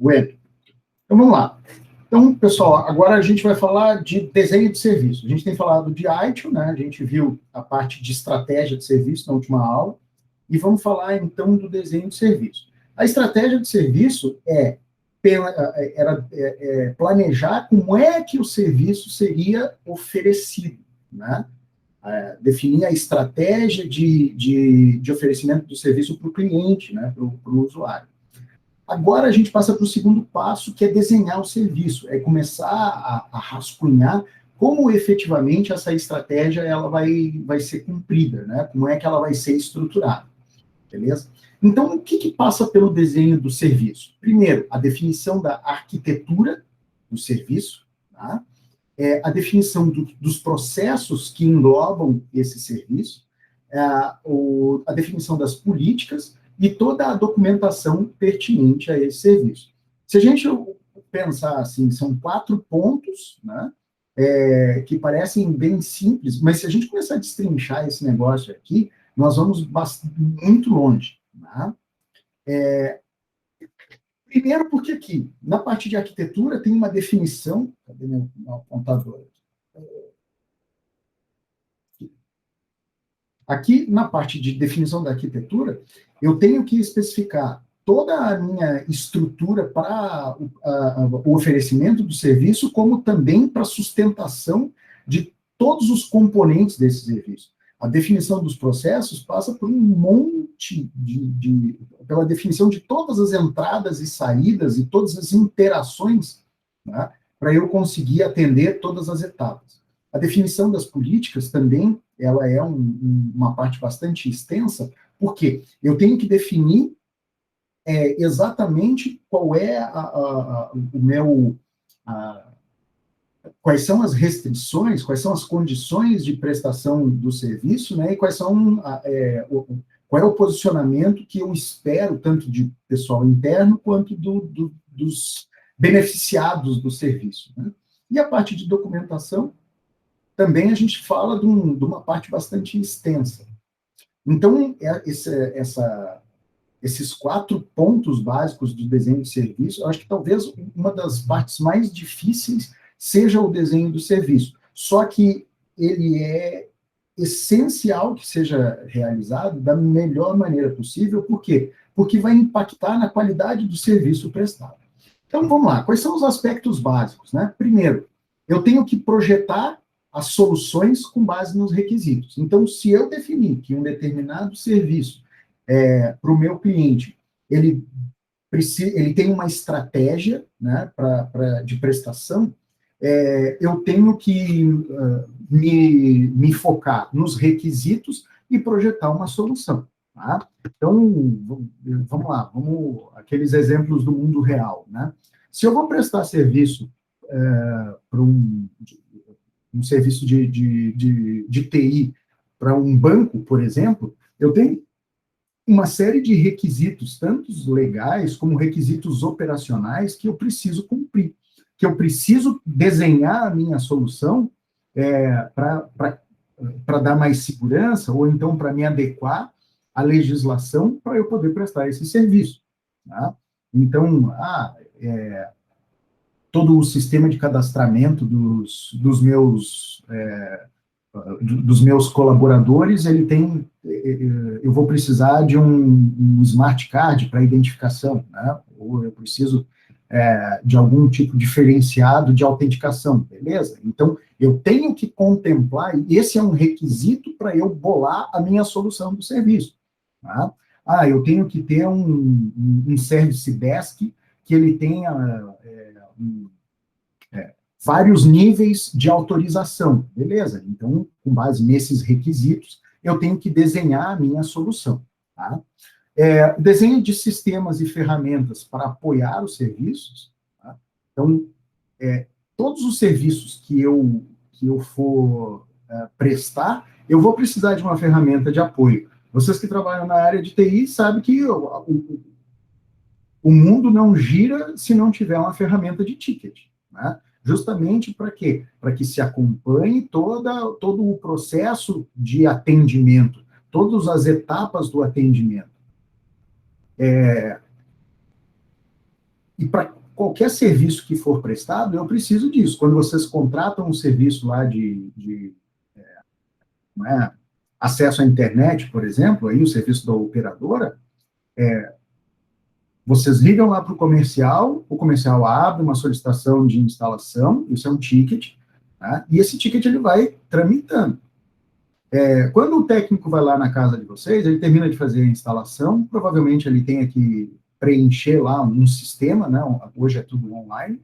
Web. Então, vamos lá. Então, pessoal, agora a gente vai falar de desenho de serviço. A gente tem falado de ITIL, né? A gente viu a parte de estratégia de serviço na última aula, e vamos falar, então, do desenho de serviço. A estratégia de serviço era planejar como é que o serviço seria oferecido, né? Definir a estratégia de oferecimento do serviço para o cliente, né? Para o usuário. Agora a gente passa para o segundo passo, que é desenhar o serviço, é começar a rascunhar como efetivamente essa estratégia ela vai ser cumprida, né? Como é que ela vai ser estruturada, beleza? Então, o que passa pelo desenho do serviço? Primeiro, a definição da arquitetura do serviço, tá? A definição dos processos que englobam esse serviço, a definição das políticas e toda a documentação pertinente a esse serviço. Se a gente pensar assim, são 4 pontos, né, que parecem bem simples, mas se a gente começar a destrinchar esse negócio aqui, nós vamos muito longe. Né? Primeiro porque aqui, na parte de arquitetura, tem uma definição, cadê meu apontador? Aqui, na parte de definição da arquitetura, eu tenho que especificar toda a minha estrutura para o oferecimento do serviço, como também para a sustentação de todos os componentes desse serviço. A definição dos processos passa por um monte pela definição de todas as entradas e saídas e todas as interações, né, para eu conseguir atender todas as etapas. A definição das políticas também, ela é uma parte bastante extensa, porque eu tenho que definir exatamente qual é quais são as restrições, quais são as condições de prestação do serviço, né, e quais são qual é o posicionamento que eu espero, tanto de pessoal interno, quanto dos beneficiados do serviço. Né? E a parte de documentação, também a gente fala de uma parte bastante extensa. Então, esses 4 pontos básicos do desenho de serviço, eu acho que talvez uma das partes mais difíceis seja o desenho do serviço. Só que ele é essencial que seja realizado da melhor maneira possível. Por quê? Porque vai impactar na qualidade do serviço prestado. Então, vamos lá. Quais são os aspectos básicos? Né? Primeiro, eu tenho que projetar as soluções com base nos requisitos. Então, se eu definir que um determinado serviço para o meu cliente, ele tem uma estratégia, né, de prestação, eu tenho que me focar nos requisitos e projetar uma solução. Tá? Então, vamos lá, aqueles exemplos do mundo real. Né? Se eu vou prestar serviço para um serviço de TI para um banco, por exemplo, eu tenho uma série de requisitos, tanto legais como requisitos operacionais, que eu preciso cumprir, que eu preciso desenhar a minha solução para dar mais segurança, ou então para me adequar à legislação para eu poder prestar esse serviço. Tá? Então, todo o sistema de cadastramento dos meus colaboradores, eu vou precisar de um smart card para identificação, né? Ou eu preciso de algum tipo diferenciado de autenticação, beleza? Então, eu tenho que contemplar, e esse é um requisito para eu bolar a minha solução do serviço. Tá? Eu tenho que ter um service desk que ele tenha vários níveis de autorização, beleza? Então, com base nesses requisitos, eu tenho que desenhar a minha solução. Tá? Desenho de sistemas e ferramentas para apoiar os serviços. Tá? Então, todos os serviços que eu for prestar, eu vou precisar de uma ferramenta de apoio. Vocês que trabalham na área de TI sabem que o mundo não gira se não tiver uma ferramenta de ticket. Né? Justamente para quê? Para que se acompanhe todo o processo de atendimento, todas as etapas do atendimento. E para qualquer serviço que for prestado, eu preciso disso. Quando vocês contratam um serviço lá de não é, acesso à internet, por exemplo, aí o serviço da operadora, vocês ligam lá para o comercial abre uma solicitação de instalação, isso é um ticket, tá? E esse ticket ele vai tramitando. Quando o técnico vai lá na casa de vocês, ele termina de fazer a instalação, provavelmente ele tenha que preencher lá um sistema, né? Hoje é tudo online,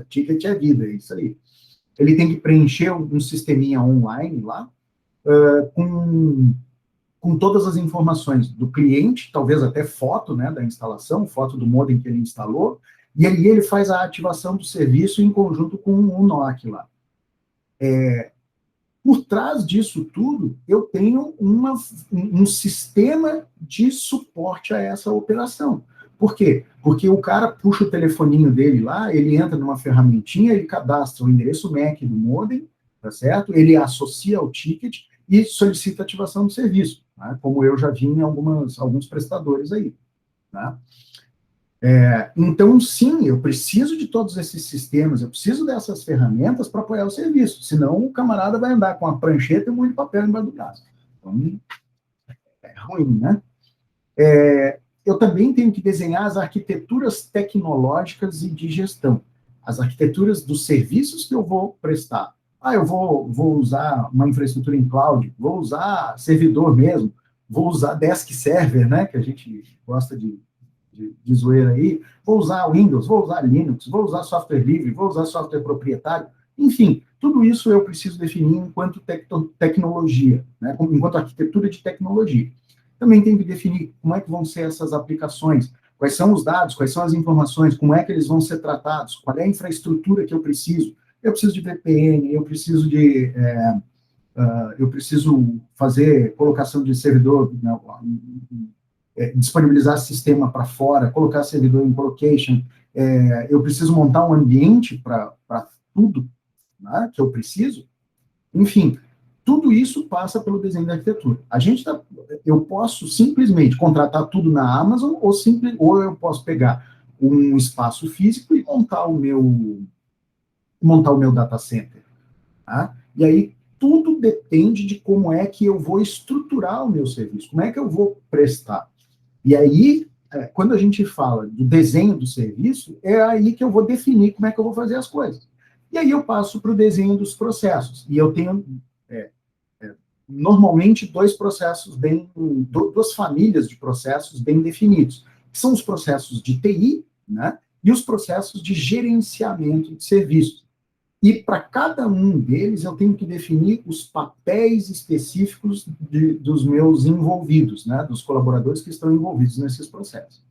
ticket é vida, é isso aí. Ele tem que preencher um sisteminha online lá, com todas as informações do cliente, talvez até foto, né, da instalação, foto do modem que ele instalou, e aí ele faz a ativação do serviço em conjunto com o NOC lá. Por trás disso tudo, eu tenho um sistema de suporte a essa operação. Por quê? Porque o cara puxa o telefoninho dele lá, ele entra numa ferramentinha, ele cadastra o endereço MAC do modem, tá certo? Ele associa ao ticket e solicita a ativação do serviço, tá? Como eu já vi em alguns prestadores aí, tá? Então, sim, eu preciso de todos esses sistemas, eu preciso dessas ferramentas para apoiar o serviço, senão o camarada vai andar com a prancheta e um monte de papel embaixo do braço. Então, é ruim, né? Eu também tenho que desenhar as arquiteturas tecnológicas e de gestão, as arquiteturas dos serviços que eu vou prestar. Eu vou usar uma infraestrutura em cloud, vou usar servidor mesmo, vou usar desk server, né, que a gente gosta de zoeira aí, vou usar Windows, vou usar Linux, vou usar software livre, vou usar software proprietário, enfim, tudo isso eu preciso definir enquanto tecnologia, né, enquanto arquitetura de tecnologia. Também tenho que definir como é que vão ser essas aplicações, quais são os dados, quais são as informações, como é que eles vão ser tratados, qual é a infraestrutura que eu preciso. Eu preciso de VPN, eu preciso fazer colocação de servidor, né, disponibilizar sistema para fora, colocar servidor em colocation, eu preciso montar um ambiente para tudo, né, que eu preciso. Enfim, tudo isso passa pelo desenho da arquitetura. Eu posso simplesmente contratar tudo na Amazon ou eu posso pegar um espaço físico e montar o meu data center. Tá? E aí tudo depende de como é que eu vou estruturar o meu serviço, como é que eu vou prestar. E aí, quando a gente fala do desenho do serviço, é aí que eu vou definir como é que eu vou fazer as coisas. E aí eu passo para o desenho dos processos. E eu tenho, normalmente, duas famílias de processos bem definidos, que são os processos de TI, né, e os processos de gerenciamento de serviços. E para cada um deles, eu tenho que definir os papéis específicos dos meus envolvidos, né, dos colaboradores que estão envolvidos nesses processos.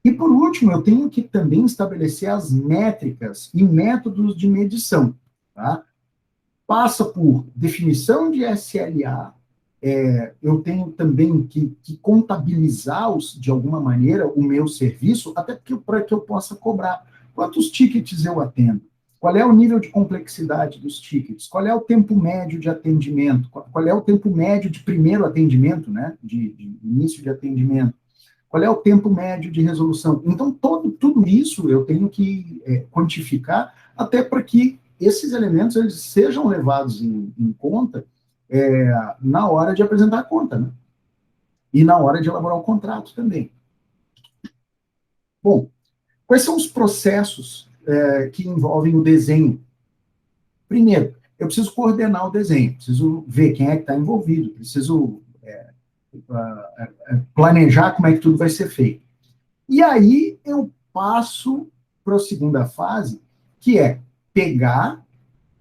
E, por último, eu tenho que também estabelecer as métricas e métodos de medição. Tá? Passa por definição de SLA, eu tenho também que contabilizar, de alguma maneira, o meu serviço, até para que eu possa cobrar. Quantos tickets eu atendo? Qual é o nível de complexidade dos tickets? Qual é o tempo médio de atendimento? Qual é o tempo médio de primeiro atendimento, né? De início de atendimento? Qual é o tempo médio de resolução? Então, tudo isso eu tenho que quantificar, até para que esses elementos eles sejam levados em conta na hora de apresentar a conta, né? E na hora de elaborar o contrato também. Bom, quais são os processos que envolvem o desenho? Primeiro, eu preciso coordenar o desenho, preciso ver quem é que está envolvido, preciso planejar como é que tudo vai ser feito. E aí eu passo para a segunda fase, que é pegar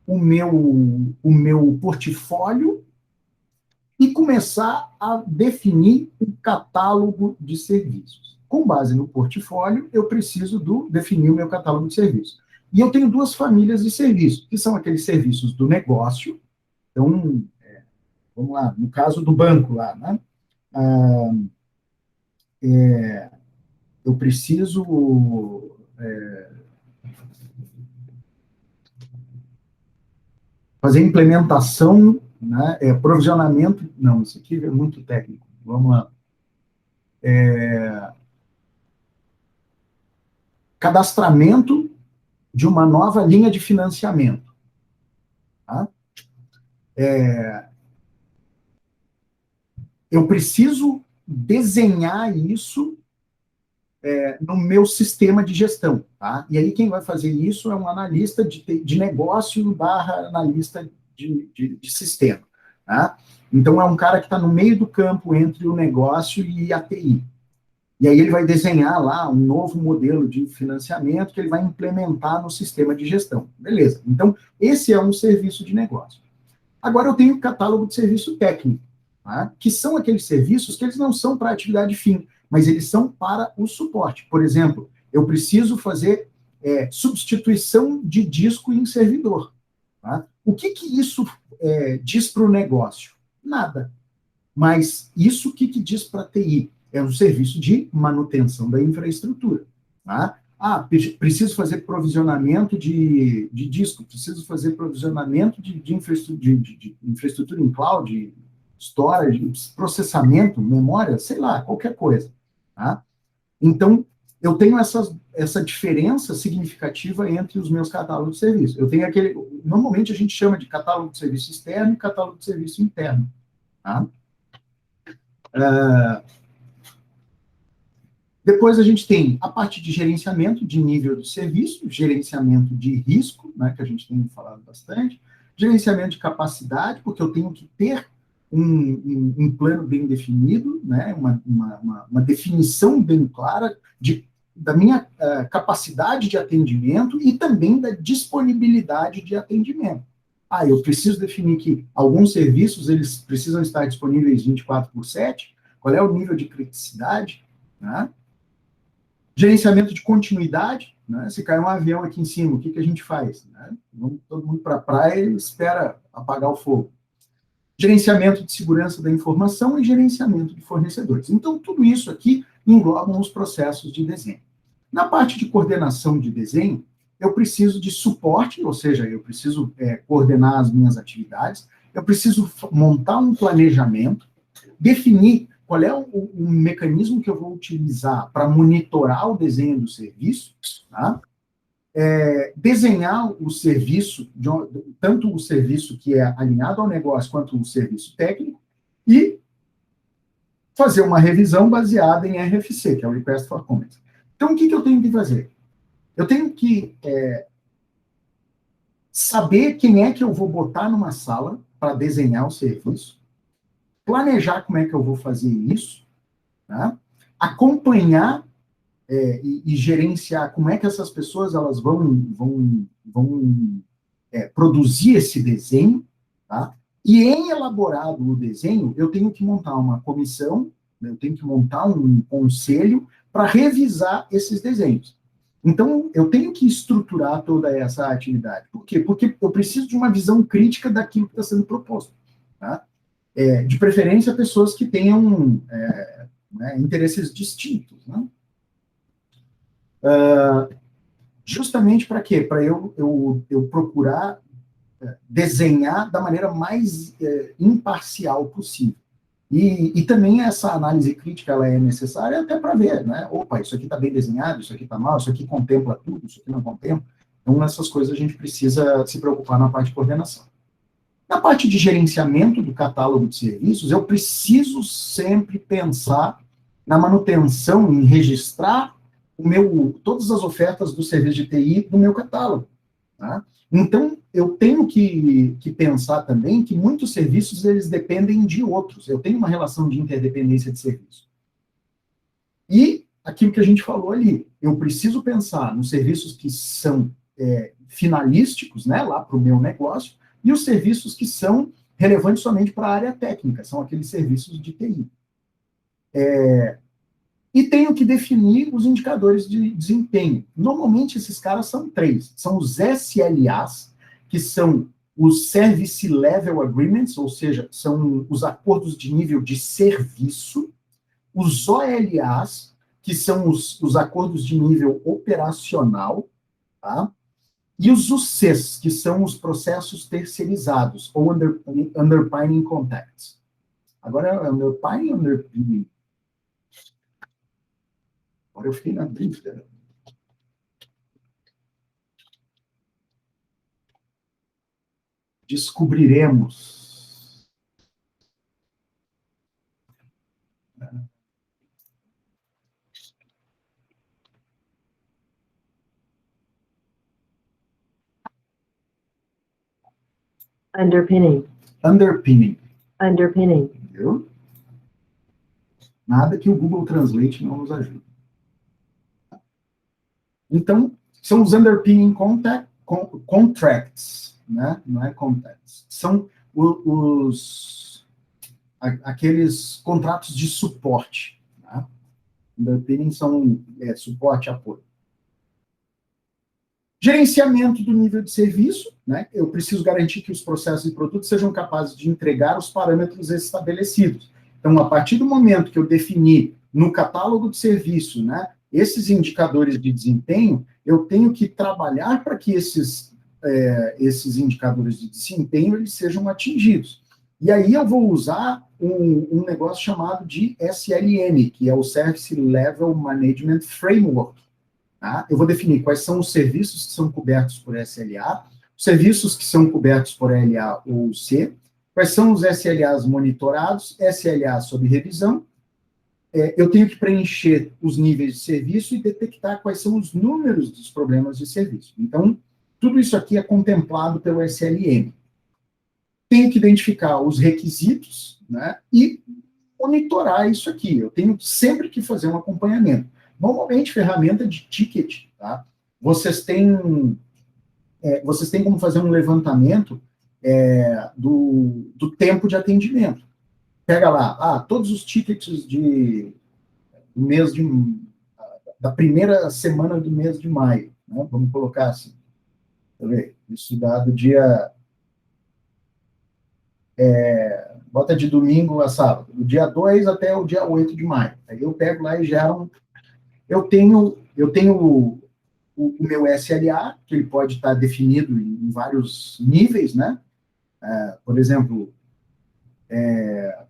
o meu portfólio e começar a definir um catálogo de serviços. Com base no portfólio, eu preciso definir o meu catálogo de serviços. E eu tenho duas famílias de serviços, que são aqueles serviços do negócio. Então, vamos lá, no caso do banco lá, né? Eu preciso fazer implementação, né? Provisionamento. Não, isso aqui é muito técnico. Vamos lá. cadastramento de uma nova linha de financiamento. Tá? Eu preciso desenhar isso no meu sistema de gestão. Tá? E aí quem vai fazer isso é um analista de negócio barra analista de sistema. Tá? Então, é um cara que está no meio do campo entre o negócio e a TI. E aí ele vai desenhar lá um novo modelo de financiamento que ele vai implementar no sistema de gestão. Beleza. Então, esse é um serviço de negócio. Agora, eu tenho o catálogo de serviço técnico, tá? Que são aqueles serviços que eles não são para atividade fim, mas eles são para o suporte. Por exemplo, eu preciso fazer substituição de disco em servidor. Tá? O que isso diz para o negócio? Nada. Mas isso o que diz para a TI? É um serviço de manutenção da infraestrutura. Tá? Preciso fazer provisionamento de disco, preciso fazer provisionamento de infraestrutura em cloud, storage, processamento, memória, sei lá, qualquer coisa. Tá? Então, eu tenho essa diferença significativa entre os meus catálogos de serviço. Eu tenho normalmente a gente chama de catálogo de serviço externo e catálogo de serviço interno. Tá? Depois a gente tem a parte de gerenciamento de nível do serviço, gerenciamento de risco, né, que a gente tem falado bastante, gerenciamento de capacidade, porque eu tenho que ter um plano bem definido, né, uma definição bem clara da minha capacidade de atendimento e também da disponibilidade de atendimento. Eu preciso definir que alguns serviços eles precisam estar disponíveis 24/7, qual é o nível de criticidade, né? Gerenciamento de continuidade, né? Se cair um avião aqui em cima, o que a gente faz? Né? Vamos todo mundo para a praia e espera apagar o fogo. Gerenciamento de segurança da informação e gerenciamento de fornecedores. Então, tudo isso aqui engloba os processos de desenho. Na parte de coordenação de desenho, eu preciso de suporte, ou seja, eu preciso coordenar as minhas atividades, eu preciso montar um planejamento, definir qual é o mecanismo que eu vou utilizar para monitorar o desenho do serviço, tá? Desenhar o serviço, tanto o serviço que é alinhado ao negócio, quanto o serviço técnico, e fazer uma revisão baseada em RFC, que é o Request for Comments. Então, o que eu tenho que fazer? Eu tenho que saber quem é que eu vou botar numa sala para desenhar o serviço, planejar como é que eu vou fazer isso, tá? Acompanhar e gerenciar como é que essas pessoas elas vão produzir esse desenho, tá? E em elaborado o desenho, eu tenho que montar uma comissão, eu tenho que montar um conselho para revisar esses desenhos. Então, eu tenho que estruturar toda essa atividade. Por quê? Porque eu preciso de uma visão crítica daquilo que está sendo proposto. Tá? De preferência, pessoas que tenham interesses distintos. Né? Justamente para quê? Para eu procurar desenhar da maneira mais imparcial possível. E também essa análise crítica ela é necessária até para ver, né? Opa, isso aqui está bem desenhado, isso aqui está mal, isso aqui contempla tudo, isso aqui não contempla. Então, essas coisas a gente precisa se preocupar na parte de coordenação. Na parte de gerenciamento do catálogo de serviços, eu preciso sempre pensar na manutenção, em registrar todas as ofertas do serviço de TI no meu catálogo. Tá? Então, eu tenho que pensar também que muitos serviços eles dependem de outros. Eu tenho uma relação de interdependência de serviço. E aquilo que a gente falou ali, eu preciso pensar nos serviços que são finalísticos, né, lá para o meu negócio, e os serviços que são relevantes somente para a área técnica, são aqueles serviços de TI. E tenho que definir os indicadores de desempenho. Normalmente, esses caras são 3. São os SLAs, que são os Service Level Agreements, ou seja, são os acordos de nível de serviço. Os OLAs, que são os acordos de nível operacional. Tá? E os UCs, que são os processos terceirizados, ou Underpinning Contacts. Agora, é Underpinning ou Underpinning? Agora eu fiquei na dúvida. descobriremos. Underpinning. Underpinning. Underpinning. Entendeu? Nada que o Google Translate não nos ajude. Então, são os underpinning contracts, né? Não é contracts. São aqueles contratos de suporte. Tá? Underpinning são suporte, apoio. Gerenciamento do nível de serviço, né? Eu preciso garantir que os processos e produtos sejam capazes de entregar os parâmetros estabelecidos. Então, a partir do momento que eu defini no catálogo de serviço, né, esses indicadores de desempenho, eu tenho que trabalhar para que esses indicadores de desempenho eles sejam atingidos. E aí eu vou usar um negócio chamado de SLM, que é o Service Level Management Framework. Tá? Eu vou definir quais são os serviços que são cobertos por SLA, os serviços que são cobertos por LA ou C, quais são os SLAs monitorados, SLA sob revisão. Eu tenho que preencher os níveis de serviço e detectar quais são os números dos problemas de serviço. Então, tudo isso aqui é contemplado pelo SLM. Tenho que identificar os requisitos, né, e monitorar isso aqui. Eu tenho sempre que fazer um acompanhamento. Normalmente, ferramenta de ticket, tá? Vocês têm como fazer um levantamento do tempo de atendimento. Pega lá, todos os tickets da primeira semana do mês de maio, né? Vamos colocar assim. Deixa eu ver, isso dá do dia... bota de domingo a sábado, do dia 2 até o dia 8 de maio. Aí eu pego lá e gero eu tenho o meu SLA, que ele pode estar definido em vários níveis, né? Por exemplo,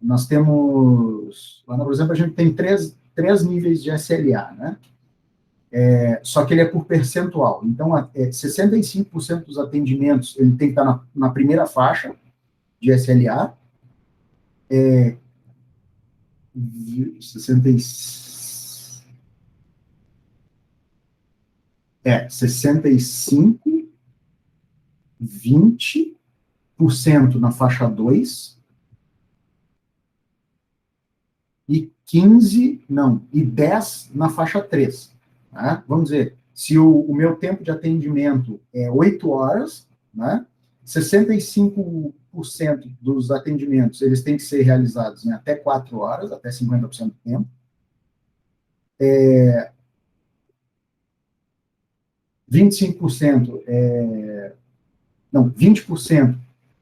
nós temos... Lá, por exemplo, a gente tem três níveis de SLA, né? Só que ele é por percentual. Então, 65% dos atendimentos ele tem que estar na primeira faixa de SLA, 65, 20% na faixa 2 e 10 na faixa 3. Né? Vamos dizer, se o meu tempo de atendimento é 8 horas, né? 65% dos atendimentos eles têm que ser realizados em até 4 horas, até 50% do tempo. 20%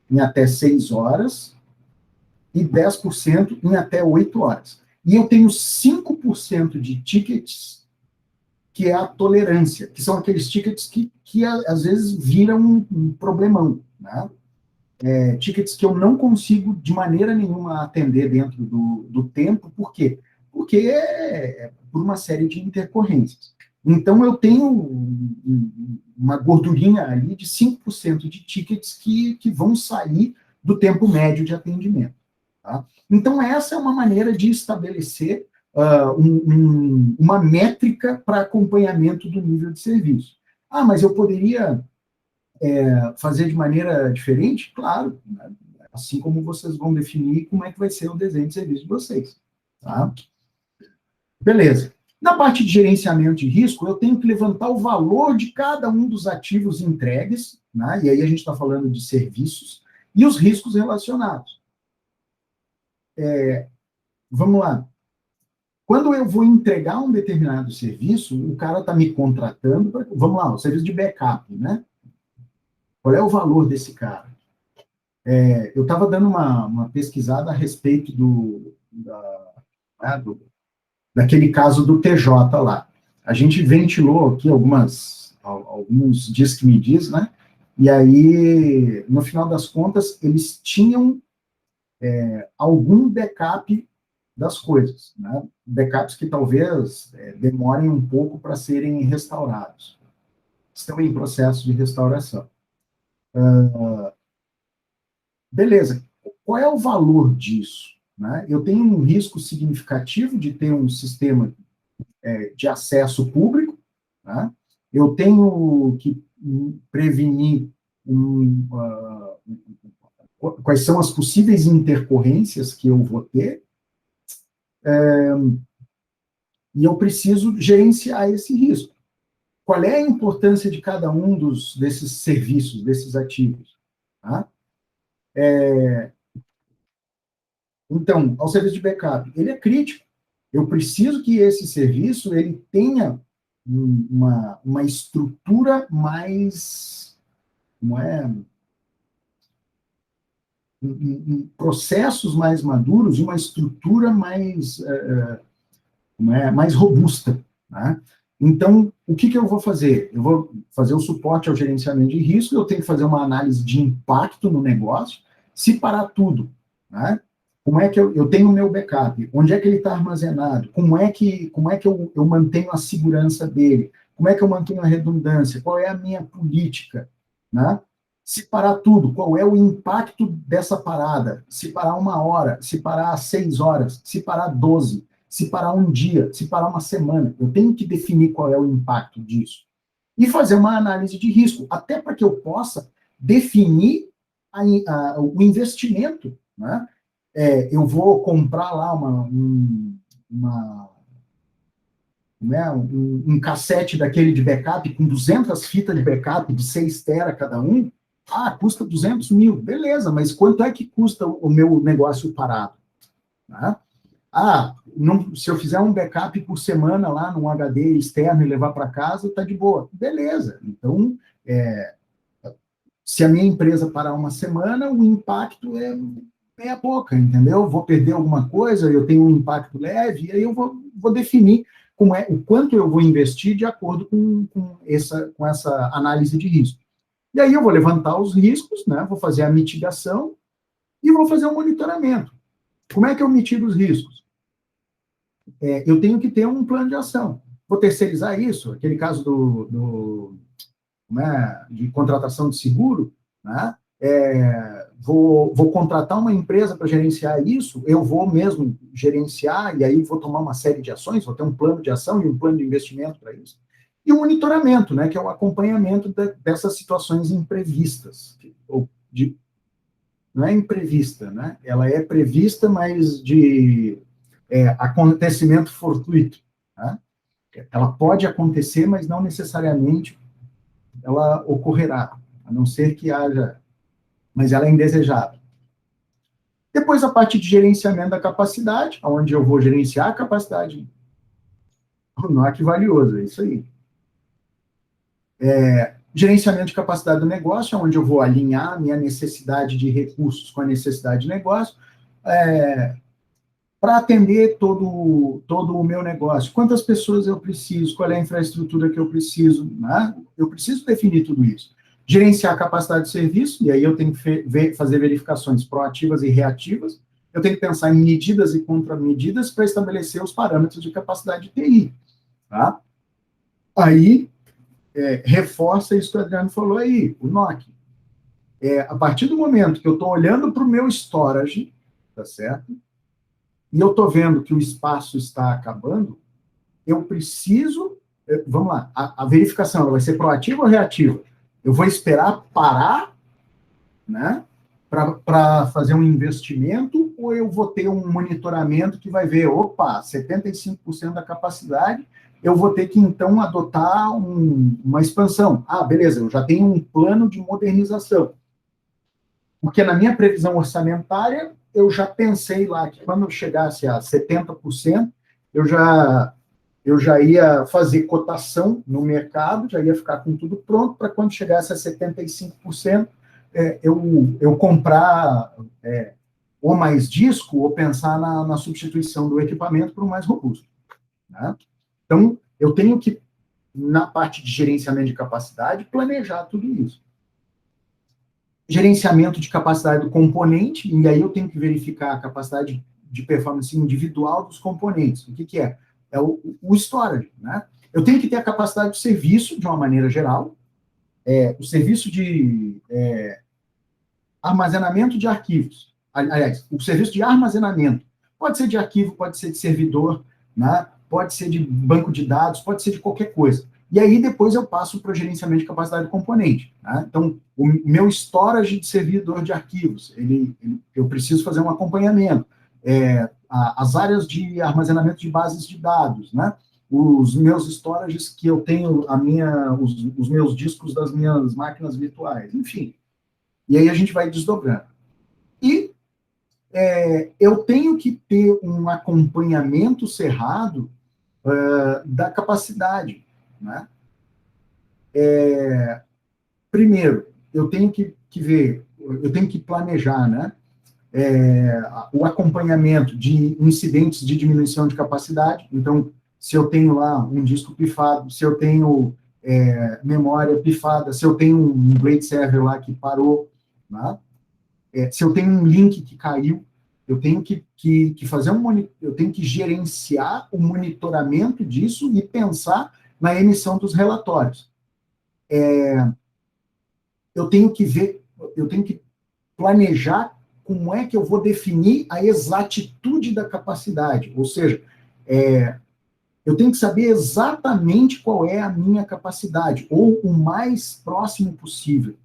em até 6 horas e 10% em até 8 horas. E eu tenho 5% de tickets que é a tolerância, que são aqueles tickets que às vezes viram um problemão, né? Tickets que eu não consigo de maneira nenhuma atender dentro do tempo. Por quê? Porque é por uma série de intercorrências. Então, eu tenho uma gordurinha ali de 5% de tickets que vão sair do tempo médio de atendimento. Tá? Então, essa é uma maneira de estabelecer uma métrica para acompanhamento do nível de serviço. Mas eu poderia fazer de maneira diferente? Claro, né? Assim como vocês vão definir como é que vai ser o desenho de serviço de vocês. Tá? Beleza. Na parte de gerenciamento de risco, eu tenho que levantar o valor de cada um dos ativos entregues, né? E aí a gente está falando de serviços, e os riscos relacionados. Vamos lá. Quando eu vou entregar um determinado serviço, o cara está me contratando, vamos lá, o serviço de backup, né? Qual é o valor desse cara? Eu estava dando uma pesquisada a respeito daquele caso do TJ lá. A gente ventilou aqui alguns diz que me diz, né? E aí, no final das contas, eles tinham algum backup das coisas, né? Backups que talvez demorem um pouco para serem restaurados. Estão em processo de restauração. beleza, qual é o valor disso? Né? Eu tenho um risco significativo de ter um sistema de acesso público, né? Eu tenho que prevenir quais são as possíveis intercorrências que eu vou ter, e eu preciso gerenciar esse risco. Qual é a importância de cada um desses serviços, desses ativos? Tá? Então, ao serviço de backup, ele é crítico. Eu preciso que esse serviço ele tenha uma estrutura mais, não é, processos mais maduros e uma estrutura mais robusta. Né? Então, o que eu vou fazer? Eu vou fazer o suporte ao gerenciamento de risco, eu tenho que fazer uma análise de impacto no negócio, separar tudo. Né? Como é que eu tenho o meu backup? Onde é que ele está armazenado? Como é que eu mantenho a segurança dele? Como é que eu mantenho a redundância? Qual é a minha política? Né? Separar tudo. Qual é o impacto dessa parada? Separar 1 hora, separar 6 horas, separar 12, separar um dia, separar uma semana. Eu tenho que definir qual é o impacto disso. E fazer uma análise de risco, até para que eu possa definir o investimento, né? Eu vou comprar lá um cassete daquele de backup com 200 fitas de backup de 6 tera cada um. Custa 200 mil. Beleza, mas quanto é que custa o meu negócio parado? Né? Se eu fizer um backup por semana lá num HD externo e levar para casa, está de boa. Beleza. Então, se a minha empresa parar uma semana, o impacto é meia boca, entendeu? Vou perder alguma coisa, eu tenho um impacto leve, e aí eu vou definir o quanto eu vou investir de acordo com essa análise de risco. E aí eu vou levantar os riscos, né? Vou fazer a mitigação e vou fazer o monitoramento. Como é que eu mitigo os riscos? Eu tenho que ter um plano de ação. Vou terceirizar isso, aquele caso de contratação de seguro, né? Vou contratar uma empresa para gerenciar isso, eu vou mesmo gerenciar, e aí vou tomar uma série de ações, vou ter um plano de ação e um plano de investimento para isso. E o monitoramento, né, que é o acompanhamento dessas situações imprevistas. Não é imprevista, né? Ela é prevista, mas de acontecimento fortuito. Né? Ela pode acontecer, mas não necessariamente ela ocorrerá, a não ser que haja, mas ela é indesejável. Depois a parte de gerenciamento da capacidade, onde eu vou gerenciar a capacidade. O NOC valioso, é isso aí. Gerenciamento de capacidade do negócio, onde eu vou alinhar a minha necessidade de recursos com a necessidade de negócio, para atender todo o meu negócio. Quantas pessoas eu preciso? Qual é a infraestrutura que eu preciso? Né? Eu preciso definir tudo isso. Gerenciar a capacidade de serviço, e aí eu tenho que fazer verificações proativas e reativas. Eu tenho que pensar em medidas e contramedidas para estabelecer os parâmetros de capacidade de TI. Tá? Aí, reforça isso que o Adriano falou aí, o NOC. A partir do momento que eu estou olhando para o meu storage, tá certo? E eu estou vendo que o espaço está acabando, eu preciso... Vamos lá, a verificação ela vai ser proativa ou reativa? Eu vou esperar parar, né, para fazer um investimento, ou eu vou ter um monitoramento que vai ver, 75% da capacidade, eu vou ter que, então, adotar uma expansão. Beleza, eu já tenho um plano de modernização. Porque na minha previsão orçamentária, eu já pensei lá que quando eu chegasse a 70%, eu já ia fazer cotação no mercado, já ia ficar com tudo pronto, para quando chegasse a 75%, eu comprar ou mais disco, ou pensar na substituição do equipamento por um mais robusto. Né? Então, eu tenho que, na parte de gerenciamento de capacidade, planejar tudo isso. Gerenciamento de capacidade do componente, e aí eu tenho que verificar a capacidade de performance individual dos componentes. O que é? É o storage, né? Eu tenho que ter a capacidade de serviço, de uma maneira geral. O serviço armazenamento de arquivos. Aliás, o serviço de armazenamento. Pode ser de arquivo, pode ser de servidor, né? Pode ser de banco de dados, pode ser de qualquer coisa. E aí, depois eu passo para o gerenciamento de capacidade do componente. Né? Então, o meu storage de servidor de arquivos, eu preciso fazer um acompanhamento. As áreas de armazenamento de bases de dados, né? Os meus storages que eu tenho, os meus discos das minhas máquinas virtuais, enfim. E aí a gente vai desdobrando. E eu tenho que ter um acompanhamento cerrado da capacidade, né? Primeiro, eu tenho que ver, eu tenho que planejar, né? O acompanhamento de incidentes de diminuição de capacidade. Então, se eu tenho lá um disco pifado, se eu tenho memória pifada, se eu tenho um blade server lá que parou, né? Se eu tenho um link que caiu, eu tenho que fazer eu tenho que gerenciar o monitoramento disso e pensar na emissão dos relatórios. Eu tenho que planejar como é que eu vou definir a exatitude da capacidade, ou seja, eu tenho que saber exatamente qual é a minha capacidade, ou o mais próximo possível.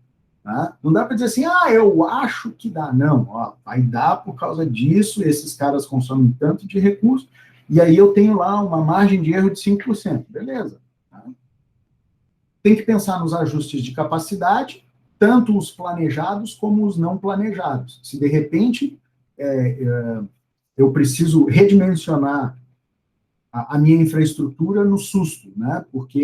Tá? Não dá para dizer assim, eu acho que dá. Não, vai dar por causa disso, esses caras consomem tanto de recurso, e aí eu tenho lá uma margem de erro de 5%. Beleza. Tá? Tem que pensar nos ajustes de capacidade, tanto os planejados como os não planejados. Se, de repente, eu preciso redimensionar a minha infraestrutura no susto, né? Porque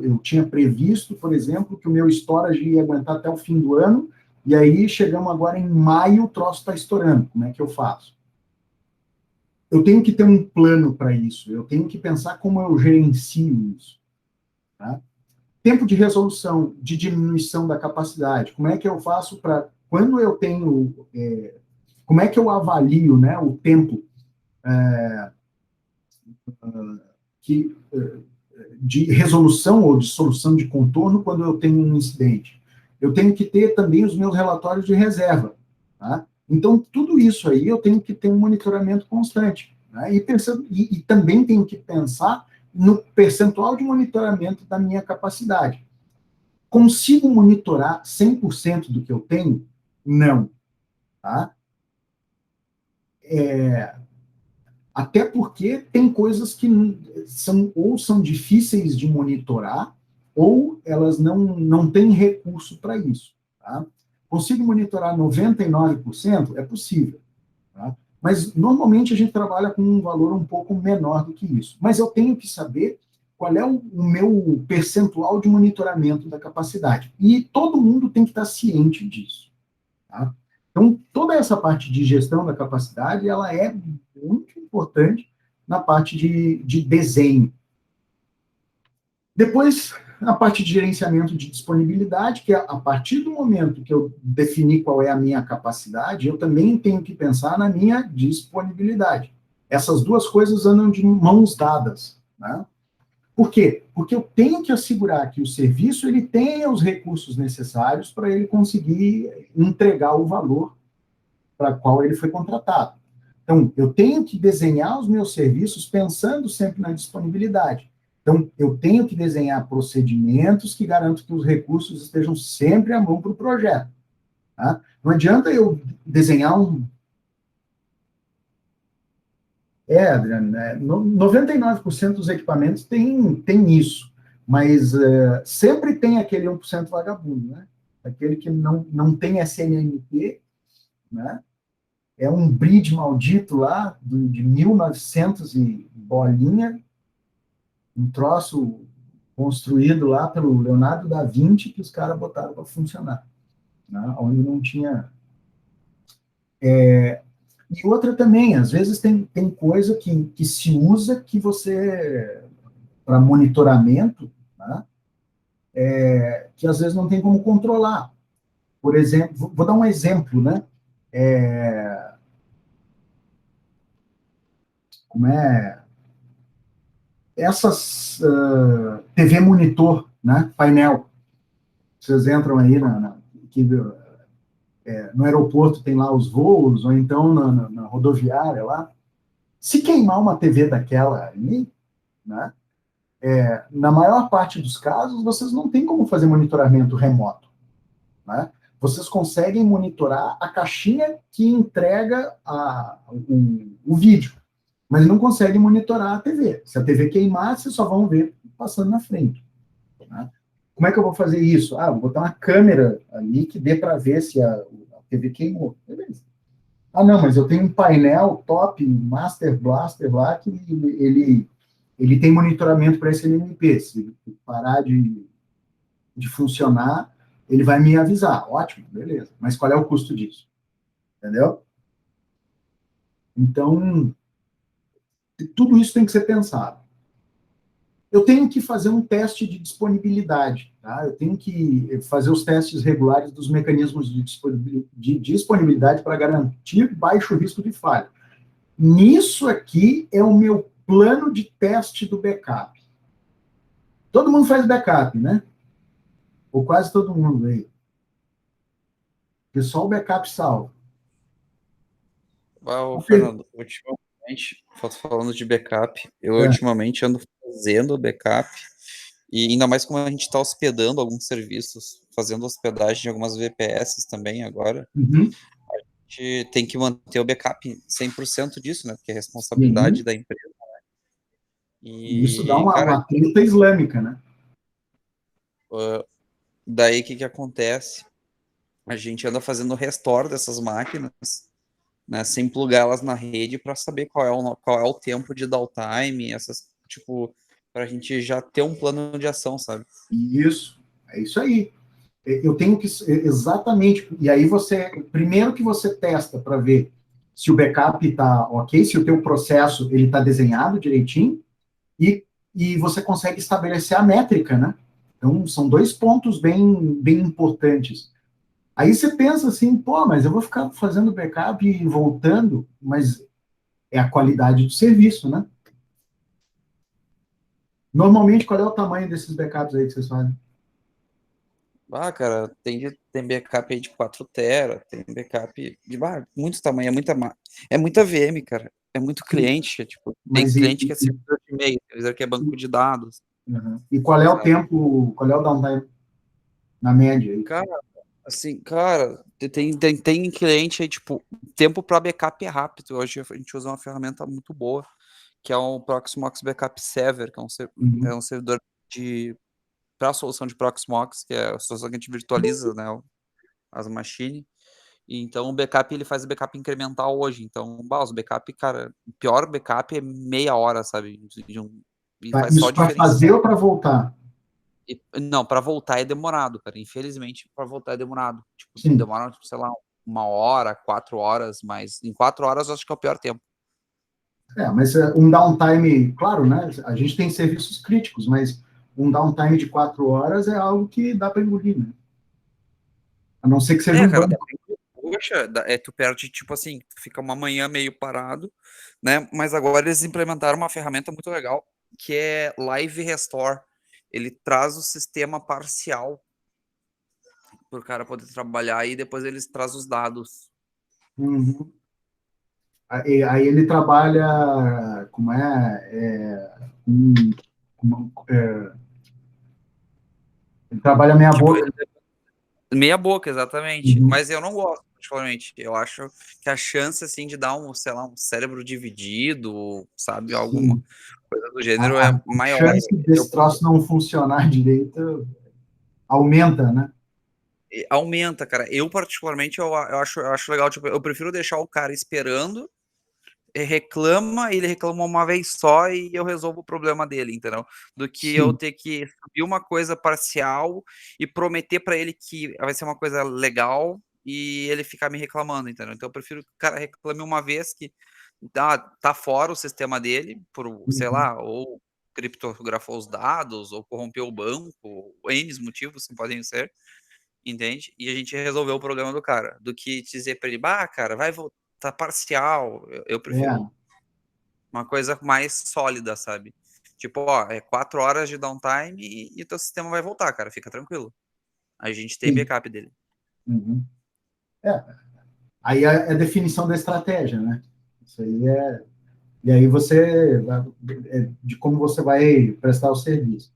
eu tinha previsto, por exemplo, que o meu storage ia aguentar até o fim do ano, e aí chegamos agora em maio, o troço está estourando. Como é que eu faço? Eu tenho que ter um plano para isso, eu tenho que pensar como eu gerencio isso. Tá? Tempo de resolução, de diminuição da capacidade, como é que eu faço para, quando eu tenho, como é que eu avalio, né, o tempo de resolução ou de solução de contorno quando eu tenho um incidente. Eu tenho que ter também os meus relatórios de reserva. Tá? Então, tudo isso aí eu tenho que ter um monitoramento constante. Né? E também tenho que pensar no percentual de monitoramento da minha capacidade. Consigo monitorar 100% do que eu tenho? Não. Tá? Até porque tem coisas que são difíceis de monitorar, ou elas não têm recurso para isso. Tá? Consigo monitorar 99%? É possível. Tá? Mas, normalmente, a gente trabalha com um valor um pouco menor do que isso. Mas eu tenho que saber qual é o meu percentual de monitoramento da capacidade. E todo mundo tem que estar ciente disso. Tá? Então, toda essa parte de gestão da capacidade, ela é muito importante na parte de desenho. Depois, a parte de gerenciamento de disponibilidade, que é a partir do momento que eu defini qual é a minha capacidade, eu também tenho que pensar na minha disponibilidade. Essas duas coisas andam de mãos dadas. Né? Por quê? Porque eu tenho que assegurar que o serviço ele tenha os recursos necessários para ele conseguir entregar o valor para qual ele foi contratado. Então, eu tenho que desenhar os meus serviços pensando sempre na disponibilidade. Então, eu tenho que desenhar procedimentos que garantam que os recursos estejam sempre à mão para o projeto. Tá? Não adianta eu desenhar Adriano, 99% dos equipamentos tem isso, mas sempre tem aquele 1% vagabundo, né? Aquele que não tem SNMP, né? É um bridge maldito lá, de 1900 e bolinha, um troço construído lá pelo Leonardo da Vinci, que os caras botaram para funcionar, né? Onde não tinha... E outra também, às vezes tem coisa que se usa que você, para monitoramento, né? Que às vezes não tem como controlar. Por exemplo, vou dar um exemplo, né? Como é essas TV monitor, né? Painel. Vocês entram aí no aeroporto tem lá os voos, ou então na rodoviária lá. Se queimar uma TV daquela ali, né, na maior parte dos casos, vocês não têm como fazer monitoramento remoto, né? Vocês conseguem monitorar a caixinha que entrega o vídeo, mas não conseguem monitorar a TV. Se a TV queimar, vocês só vão ver passando na frente, né? Como é que eu vou fazer isso? Vou botar uma câmera ali que dê para ver se a TV queimou. Beleza. Não, mas eu tenho um painel top, Master Blaster lá, que ele tem monitoramento para esse LMP. Se parar de funcionar, ele vai me avisar. Ótimo, beleza. Mas qual é o custo disso? Entendeu? Então, tudo isso tem que ser pensado. Eu tenho que fazer um teste de disponibilidade, tá? Eu tenho que fazer os testes regulares dos mecanismos de disponibilidade para garantir baixo risco de falha. Nisso aqui é o meu plano de teste do backup. Todo mundo faz backup, né? Ou quase todo mundo aí. Porque só o backup salva. Fernando, ultimamente, falando de backup, eu ultimamente ando fazendo backup, e ainda mais como a gente está hospedando alguns serviços, fazendo hospedagem de algumas VPS também agora, a gente tem que manter o backup 100% disso, né? Porque é responsabilidade da empresa. Né? E isso dá uma treta islâmica, né? Daí, o que acontece? A gente anda fazendo restore dessas máquinas, né, sem plugá-las na rede para saber qual é o tempo de downtime, para a gente já ter um plano de ação, sabe? Isso, é isso aí. Eu tenho que, exatamente, e aí primeiro que você testa para ver se o backup está ok, se o teu processo ele está desenhado direitinho, e você consegue estabelecer a métrica, né? Então, são 2 pontos bem importantes. Aí você pensa assim, mas eu vou ficar fazendo backup e voltando, mas é a qualidade do serviço, né? Normalmente, qual é o tamanho desses backups aí que vocês fazem? Cara, tem backup aí de 4 tera, tem backup de muito tamanho, é muita VM, cara. É muito cliente, tem cliente que é servidor de e-mail, tem servidor que é banco de dados. E qual é o tempo, qual é o downtime na média aí? Cara, tem cliente aí, tempo para backup é rápido. Hoje a gente usa uma ferramenta muito boa, que é o Proxmox Backup Server, que é um servidor para a solução de Proxmox, que é a solução que a gente virtualiza, né, as machines. E então o backup, ele faz o backup incremental hoje. Então, os backup, cara, o pior backup é meia hora, sabe? E faz só Isso para fazer ou para voltar? Não, para voltar é demorado, cara. Infelizmente, para voltar é demorado. Sim. Demora, sei lá, 1 hora, 4 horas, mas em 4 horas eu acho que é o pior tempo. Mas um downtime, claro, né? A gente tem serviços críticos, mas um downtime de 4 horas é algo que dá para engolir, né? A não ser que seja um banco. Poxa, tu perde, tu fica uma manhã meio parado, né? Mas agora eles implementaram uma ferramenta muito legal, que é Live Restore. Ele traz o sistema parcial para o cara poder trabalhar e depois eles trazem os dados. Aí ele trabalha, ele trabalha meia boca. Meia boca, exatamente. Mas eu não gosto, particularmente. Eu acho que a chance, assim, de dar um cérebro dividido, sabe, alguma coisa do gênero é maior. A chance desse troço não funcionar direito aumenta, né? Aumenta, cara. Eu, particularmente, eu acho legal. Eu prefiro deixar o cara esperando, ele reclama uma vez só e eu resolvo o problema dele, entendeu? Do que eu ter que subir uma coisa parcial e prometer para ele que vai ser uma coisa legal e ele ficar me reclamando, entendeu? Então eu prefiro que o cara reclame uma vez que tá fora o sistema dele, sei lá, ou criptografou os dados, ou corrompeu o banco, ou N motivos que podem ser, entende? E a gente resolveu o problema do cara, do que dizer para ele, cara, vai voltar parcial. Eu prefiro uma coisa mais sólida, sabe? É 4 horas de downtime e teu sistema vai voltar, cara, fica tranquilo. A gente tem backup dele. Aí é a definição da estratégia, né? Isso aí é... E aí você... de como você vai prestar o serviço.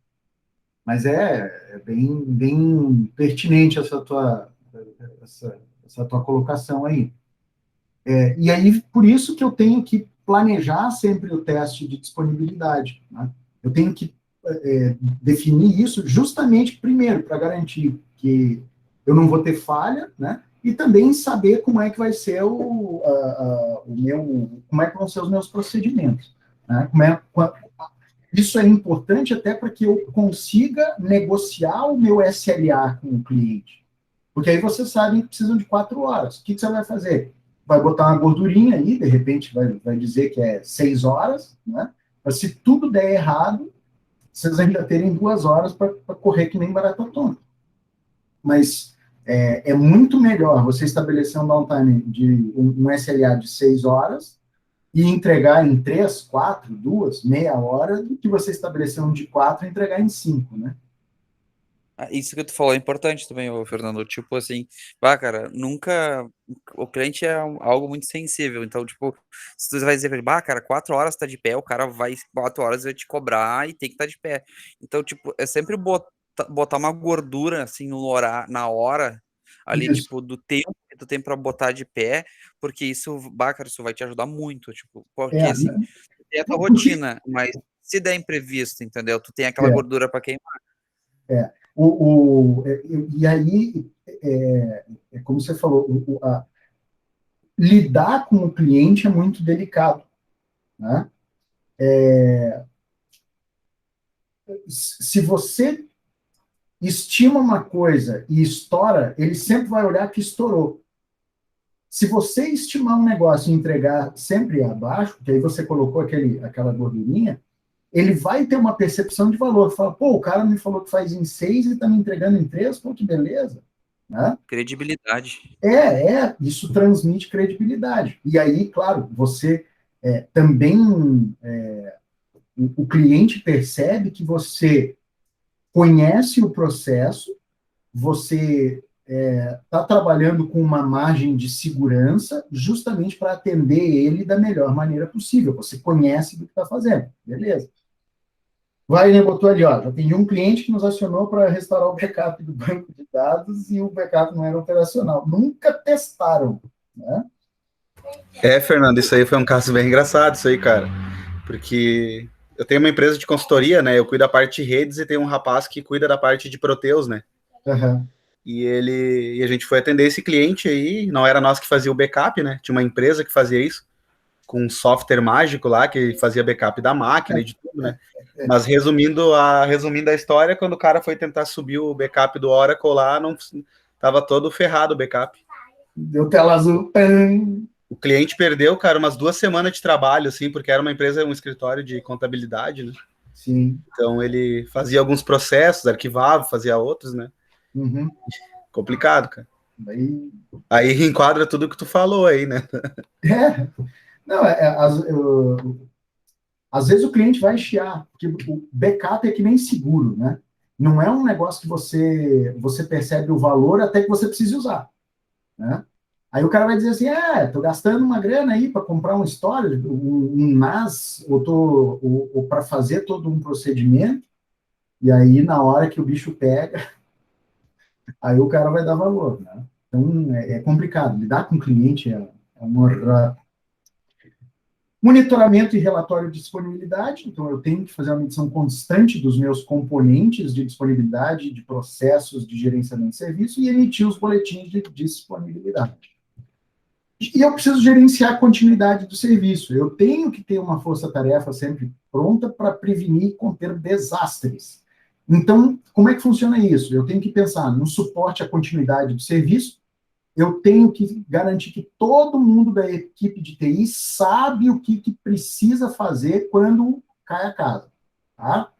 Mas é bem pertinente essa tua colocação aí. E aí, por isso que eu tenho que planejar sempre o teste de disponibilidade, né? Eu tenho que definir isso justamente, primeiro, para garantir que eu não vou ter falha, né? E também saber como é que vai ser como é que vão ser os meus procedimentos, né? Isso é importante até para que eu consiga negociar o meu SLA com o cliente. Porque aí você sabe que precisam de 4 horas. O que você vai fazer? Vai botar uma gordurinha aí, de repente vai dizer que é 6 horas, né? Mas se tudo der errado, vocês ainda terem 2 horas para correr que nem barata tonta. Mas é muito melhor você estabelecer um downtime de um SLA de 6 horas e entregar em 3, 4, 2, meia hora, do que você estabelecer um de 4 e entregar em 5, né? Isso que tu falou é importante também, ô, Fernando. Tipo assim, cara, nunca. O cliente é algo muito sensível. Então, tipo, se tu vai dizer pra ele, cara, 4 horas tá de pé, o cara vai 4 horas vai te cobrar e tem que estar de pé. Então, tipo, é sempre botar uma gordura assim no na hora ali, Isso. tipo, do tempo que tu tem pra botar de pé, porque isso, cara, isso vai te ajudar muito. Tipo, porque assim, tu tem a tua rotina, mas se der imprevisto, entendeu? Tu tem aquela gordura pra queimar. E aí, como você falou, lidar com o cliente é muito delicado, né? Se você estima uma coisa e estoura, ele sempre vai olhar que estourou. Se você estimar um negócio e entregar sempre abaixo, que aí você colocou aquela gordurinha, ele vai ter uma percepção de valor. Fala, pô, o cara me falou que faz em 6 e está me entregando em 3, pô, que beleza. Né? Credibilidade. Isso transmite credibilidade. E aí, claro, você também... o cliente percebe que você conhece o processo, você está trabalhando com uma margem de segurança justamente para atender ele da melhor maneira possível. Você conhece do que está fazendo. Beleza. Wagner botou ali, ó, já atendi um cliente que nos acionou para restaurar o backup do banco de dados e o backup não era operacional. Nunca testaram, né? Fernando, isso aí foi um caso bem engraçado, isso aí, cara. Porque eu tenho uma empresa de consultoria, né? Eu cuido da parte de redes e tem um rapaz que cuida da parte de Proteus, né? Uhum. E a gente foi atender esse cliente aí, não era nós que fazia o backup, né? Tinha uma empresa que fazia isso, com um software mágico lá, que fazia backup da máquina e de tudo, né? Mas resumindo a história, quando o cara foi tentar subir o backup do Oracle lá, não tava todo ferrado o backup. Deu tela azul. O cliente perdeu, cara, umas 2 semanas de trabalho, assim, porque era uma empresa, um escritório de contabilidade, né? Sim. Então ele fazia alguns processos, arquivava, fazia outros, né? Uhum. Complicado, cara. Aí enquadra tudo que tu falou aí, né? Não, às vezes o cliente vai chiar, porque o backup é que nem seguro, né? Não é um negócio que você percebe o valor até que você precise usar, né? Aí o cara vai dizer assim, tô gastando uma grana aí para comprar um storage, um NAS, ou para fazer todo um procedimento, e aí na hora que o bicho pega, aí o cara vai dar valor, né? Então é complicado, lidar com o cliente é uma... Monitoramento e relatório de disponibilidade, então eu tenho que fazer uma medição constante dos meus componentes de disponibilidade, de processos de gerenciamento de serviço e emitir os boletins de disponibilidade. E eu preciso gerenciar a continuidade do serviço. Eu tenho que ter uma força-tarefa sempre pronta para prevenir e conter desastres. Então, como é que funciona isso? Eu tenho que pensar no suporte à continuidade do serviço, eu tenho que garantir que todo mundo da equipe de TI sabe o que precisa fazer quando cai a casa. Tá?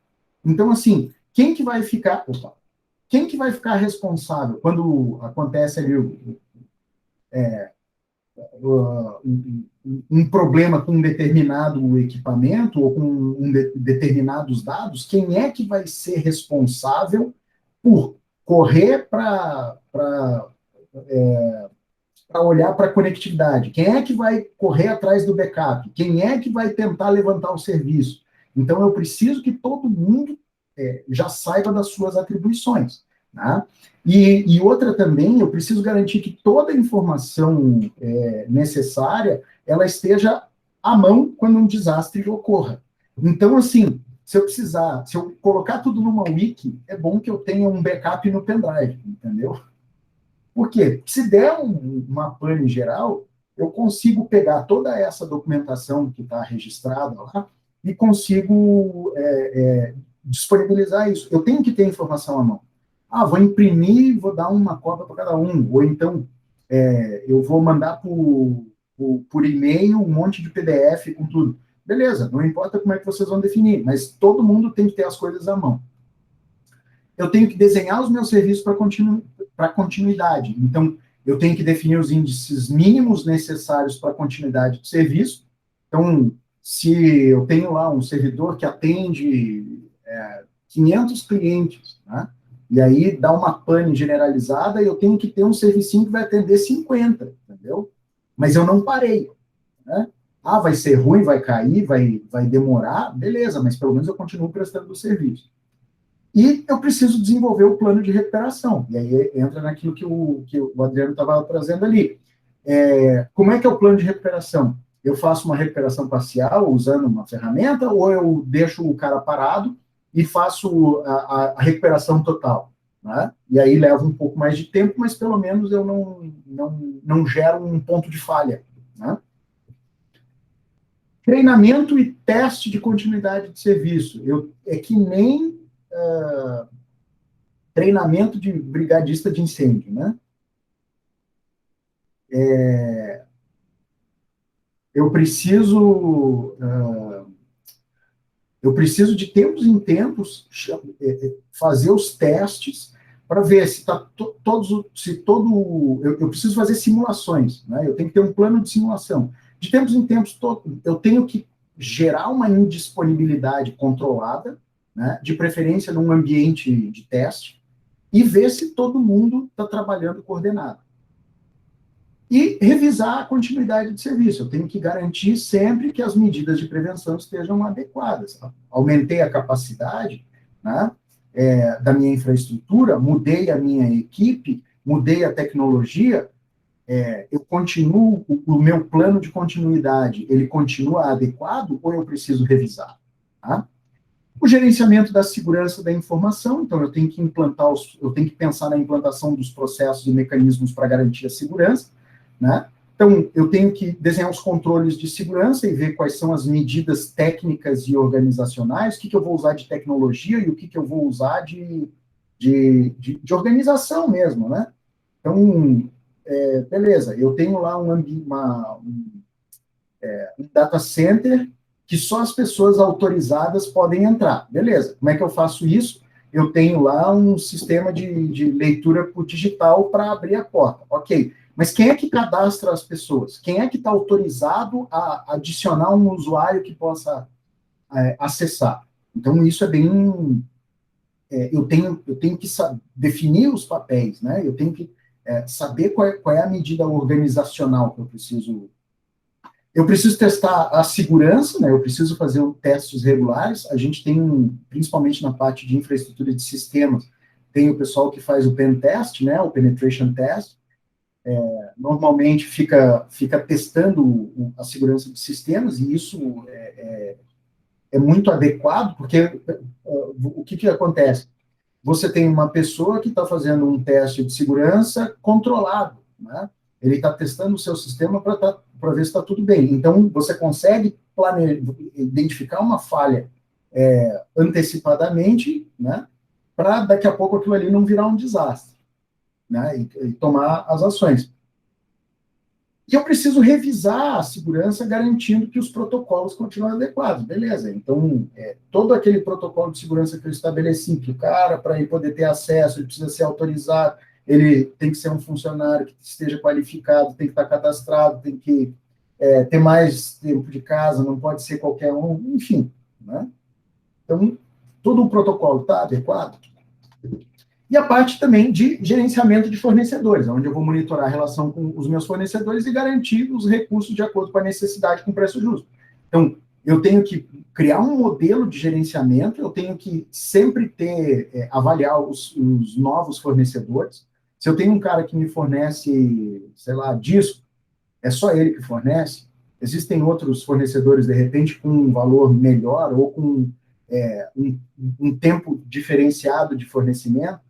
Então, assim, quem que vai ficar responsável quando acontece ali um problema com um determinado equipamento ou com determinados dados? Quem é que vai ser responsável por correr para para olhar para a conectividade. Quem é que vai correr atrás do backup? Quem é que vai tentar levantar o serviço? Então, eu preciso que todo mundo já saiba das suas atribuições. Né? E outra também, eu preciso garantir que toda a informação necessária, ela esteja à mão quando um desastre ocorra. Então, assim, se eu colocar tudo numa wiki, é bom que eu tenha um backup no pendrive, entendeu? Por quê? Se der uma pane geral, eu consigo pegar toda essa documentação que está registrada lá e consigo disponibilizar isso. Eu tenho que ter informação à mão. Vou imprimir, vou dar uma cópia para cada um. Ou então, eu vou mandar por e-mail um monte de PDF com tudo. Beleza, não importa como é que vocês vão definir, mas todo mundo tem que ter as coisas à mão. Eu tenho que desenhar os meus serviços para continuidade. Então, eu tenho que definir os índices mínimos necessários para a continuidade do serviço. Então, se eu tenho lá um servidor que atende 500 clientes, né? E aí dá uma pane generalizada, eu tenho que ter um servicinho que vai atender 50, entendeu? Mas eu não parei, né? Vai ser ruim, vai cair, vai demorar, beleza, mas pelo menos eu continuo prestando o serviço. E eu preciso desenvolver o plano de recuperação. E aí entra naquilo que o Adriano estava trazendo ali. Como é que é o plano de recuperação? Eu faço uma recuperação parcial usando uma ferramenta, ou eu deixo o cara parado e faço a recuperação total? Né? E aí leva um pouco mais de tempo, mas pelo menos eu não gero um ponto de falha. Né? Treinamento e teste de continuidade de serviço. É que nem treinamento de brigadista de incêndio, né? Eu preciso de tempos em tempos fazer os testes para ver se eu preciso fazer simulações, né? Eu tenho que ter um plano de simulação. De tempos em tempos, eu tenho que gerar uma indisponibilidade controlada, né? De preferência num ambiente de teste, e ver se todo mundo está trabalhando coordenado. E revisar a continuidade de serviço. Eu tenho que garantir sempre que as medidas de prevenção estejam adequadas. Aumentei a capacidade, né, da minha infraestrutura, mudei a minha equipe, mudei a tecnologia, eu continuo, o meu plano de continuidade, ele continua adequado ou eu preciso revisar? Tá? O gerenciamento da segurança da informação, então eu tenho que pensar na implantação dos processos e mecanismos para garantir a segurança, né? Então, eu tenho que desenhar os controles de segurança e ver quais são as medidas técnicas e organizacionais, o que eu vou usar de tecnologia e o que eu vou usar de organização mesmo, né? Então, beleza, eu tenho lá um data center que só as pessoas autorizadas podem entrar. Beleza, como é que eu faço isso? Eu tenho lá um sistema de leitura por digital para abrir a porta. Ok, mas quem é que cadastra as pessoas? Quem é que está autorizado a adicionar um usuário que possa acessar? Então, isso é bem... eu tenho que definir os papéis, né? Eu tenho que saber qual é a medida organizacional que eu preciso... Eu preciso testar a segurança, né? Eu preciso fazer testes regulares. A gente tem, principalmente na parte de infraestrutura de sistemas, tem o pessoal que faz o pen test, né? O penetration test. Normalmente fica testando a segurança de sistemas, e isso é muito adequado, porque o que acontece? Você tem uma pessoa que está fazendo um teste de segurança controlado, né? Ele está testando o seu sistema para ver se está tudo bem. Então, você consegue identificar uma falha antecipadamente, né? Para daqui a pouco aquilo ali não virar um desastre, né? E tomar as ações. E eu preciso revisar a segurança garantindo que os protocolos continuam adequados. Beleza, então, todo aquele protocolo de segurança que eu estabeleci, que o cara, para ele poder ter acesso, ele precisa ser autorizado, ele tem que ser um funcionário que esteja qualificado, tem que estar cadastrado, tem que ter mais tempo de casa, não pode ser qualquer um, enfim, né? Então, todo o protocolo está adequado? E a parte também de gerenciamento de fornecedores, onde eu vou monitorar a relação com os meus fornecedores e garantir os recursos de acordo com a necessidade, com preço justo. Então, eu tenho que criar um modelo de gerenciamento, eu tenho que sempre avaliar os novos fornecedores. Se eu tenho um cara que me fornece, sei lá, disco, é só ele que fornece. Existem outros fornecedores, de repente, com um valor melhor ou com um tempo diferenciado de fornecimento.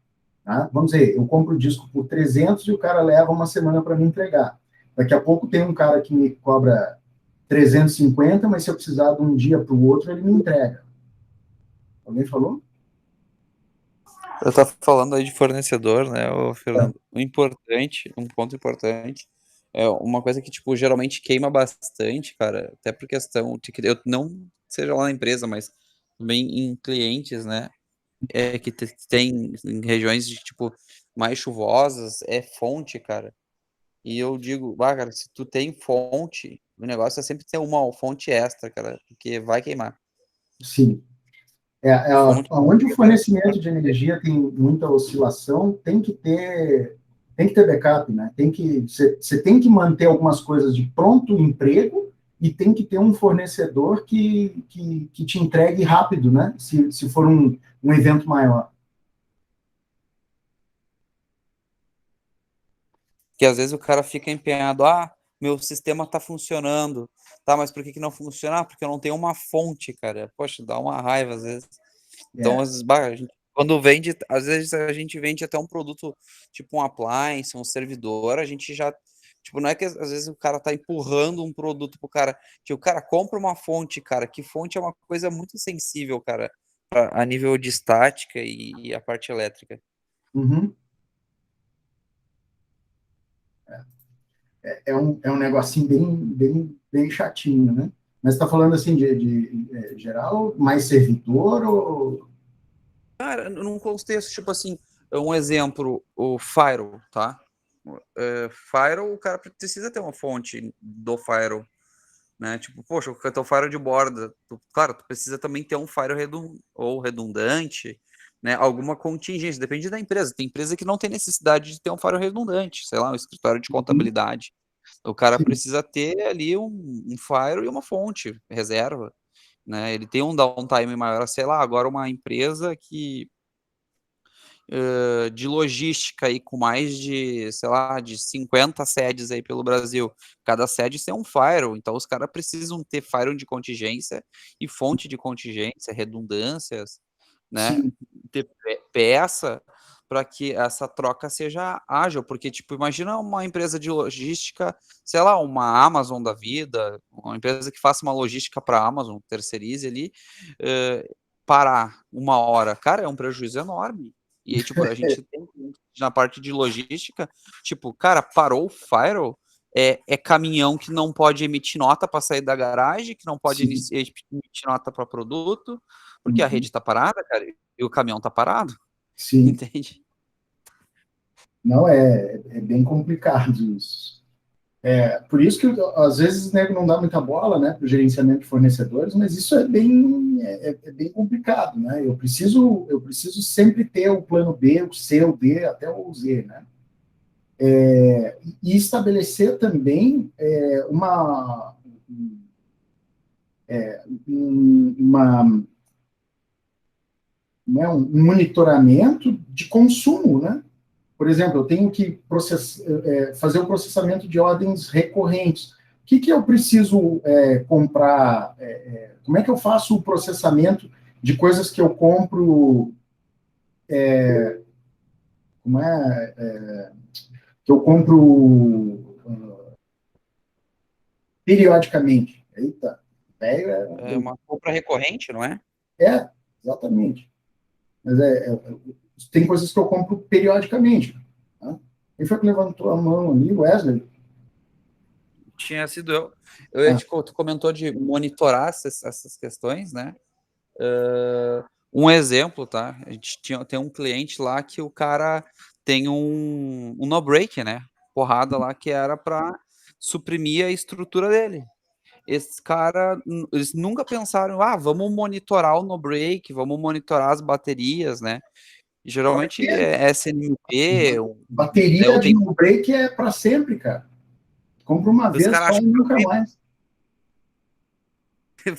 Tá? Vamos dizer, eu compro o disco por 300 e o cara leva uma semana para me entregar. Daqui a pouco tem um cara que me cobra 350, mas se eu precisar de um dia para o outro, ele me entrega. Alguém falou? Eu tava falando aí de fornecedor, né, Fernando? Um ponto importante, é uma coisa que, tipo, geralmente queima bastante, cara, até por questão de que eu não seja lá na empresa, mas também em clientes, né, que tem em regiões de, tipo, mais chuvosas, é fonte, cara. E eu digo, cara, se tu tem fonte, o negócio é sempre ter uma fonte extra, cara, porque vai queimar. Sim. Fonte. Onde o fornecimento de energia tem muita oscilação, tem que ter backup, né? Você tem que manter algumas coisas de pronto emprego e tem que ter um fornecedor que te entregue rápido, né? Se for um evento maior. Que às vezes o cara fica empenhado, meu sistema tá funcionando, tá, mas por que que não funciona? Porque eu não tenho uma fonte, cara. Poxa, dá uma raiva às vezes. Então, às vezes, quando vende, às vezes a gente vende até um produto, tipo um appliance, um servidor, a gente já, tipo, não é que às vezes o cara tá empurrando um produto pro cara, que o cara compra uma fonte, cara, que fonte é uma coisa muito sensível, cara, a nível de estática e a parte elétrica. Uhum. É um negocinho bem chatinho, né? Mas está falando assim de geral, mais servidor ou... Cara, num contexto, tipo assim, um exemplo, o Firewall, tá? Firewall, o cara precisa ter uma fonte do Firewall, né? Tipo, poxa, o teu Firewall de borda, claro, tu precisa também ter um Firewall redundante, né? Alguma contingência, depende da empresa. Tem empresa que não tem necessidade de ter um Firewall redundante, sei lá, um escritório de contabilidade. O cara Sim. precisa ter ali um Firewall e uma fonte, reserva, né? Ele tem um downtime maior, sei lá, agora uma empresa que de logística aí com mais de, sei lá, de 50 sedes aí pelo Brasil. Cada sede tem um firewall, então os caras precisam ter firewall de contingência e fonte de contingência, redundâncias, né? Sim. Ter peça para que essa troca seja ágil, porque, tipo, imagina uma empresa de logística, sei lá, uma Amazon da vida, uma empresa que faça uma logística para a Amazon, terceirize ali, parar uma hora, cara, é um prejuízo enorme. E aí, tipo, a gente tem na parte de logística, tipo, cara, parou o firewall, é caminhão que não pode emitir nota para sair da garagem, que não pode emitir nota para produto, porque a rede tá parada, cara, e o caminhão tá parado. Sim. Entende? Não, é bem complicado isso. Por isso que, às vezes, né, não dá muita bola, né, para o gerenciamento de fornecedores, mas isso é bem complicado, né? Eu preciso sempre ter o plano B, o C, o D, até o Z, né? E estabelecer também um monitoramento de consumo, né? Por exemplo, eu tenho que fazer o processamento de ordens recorrentes. O que eu preciso comprar? Como é que eu faço o processamento de coisas que eu compro? Que eu compro periodicamente. Eita, É uma compra recorrente, não é? Exatamente. Mas tem coisas que eu compro periodicamente. Tá? Quem foi que levantou a mão ali? Wesley? Tinha sido eu. Tu comentou de monitorar essas questões, né? Um exemplo, tá? A gente tem um cliente lá que o cara tem um no-break, né? Porrada lá que era para suprimir a estrutura dele. Esses caras, eles nunca pensaram, vamos monitorar o no-break, vamos monitorar as baterias, né? Geralmente é SNMP, Bateria eu de tenho. no break é para sempre, cara. Compra uma Os vez caras só acham e nunca mais.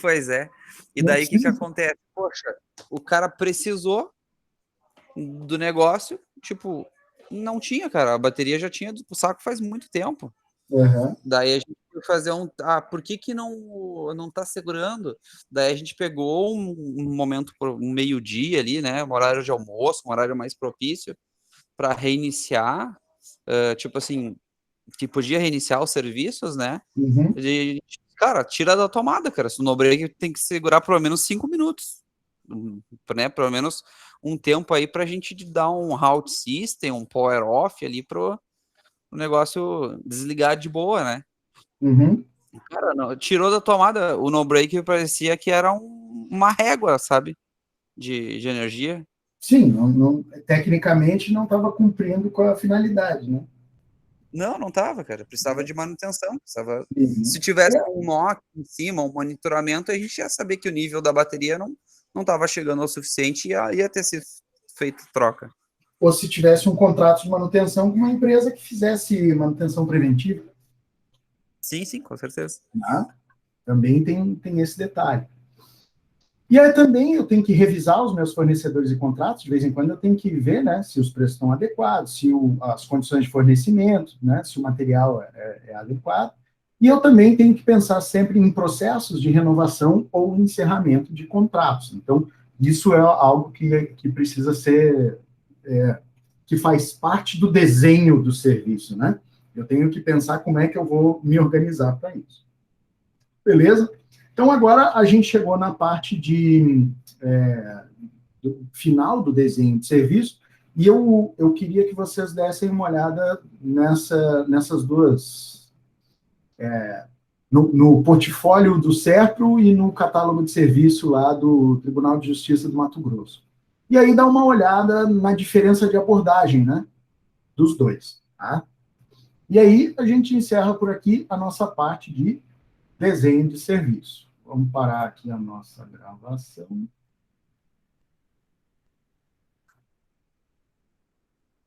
Pois é. E Não daí o que precisa. acontece? Poxa, o cara precisou do negócio, tipo, não tinha, cara. A bateria já tinha do saco faz muito tempo. Uhum. Daí a gente foi fazer por que não tá segurando? Daí a gente pegou um momento, um meio-dia ali, né? Um horário de almoço, um horário mais propício para reiniciar, tipo assim, que podia reiniciar os serviços, né? Uhum. E, cara, tira da tomada, cara. Se o no-break tem que segurar pelo menos 5 minutos, né? Pelo menos um tempo aí pra gente dar um halt system, um power off ali pro o negócio desligar de boa, né? Uhum. Cara, tirou da tomada, o no-break parecia que era uma régua, sabe? De energia. Sim, tecnicamente não estava cumprindo com a finalidade, né? Não tava, cara. Precisava de manutenção. Uhum. Se tivesse um NOC em cima, um monitoramento, a gente ia saber que o nível da bateria não estava chegando ao suficiente e ia ter sido feito troca. Ou se tivesse um contrato de manutenção com uma empresa que fizesse manutenção preventiva. Sim, com certeza. Né? Também tem esse detalhe. E aí também eu tenho que revisar os meus fornecedores e contratos, de vez em quando eu tenho que ver, né, se os preços estão adequados, se as condições de fornecimento, né, se o material é adequado. E eu também tenho que pensar sempre em processos de renovação ou encerramento de contratos. Então, isso é algo que precisa ser, que faz parte do desenho do serviço, né? Eu tenho que pensar como é que eu vou me organizar para isso. Beleza? Então, agora a gente chegou na parte do final do desenho de serviço, e eu queria que vocês dessem uma olhada nessas duas, no portfólio do SERPRO e no catálogo de serviço lá do Tribunal de Justiça do Mato Grosso. E aí dá uma olhada na diferença de abordagem, né, dos dois. Tá? E aí a gente encerra por aqui a nossa parte de desenho de serviço. Vamos parar aqui a nossa gravação.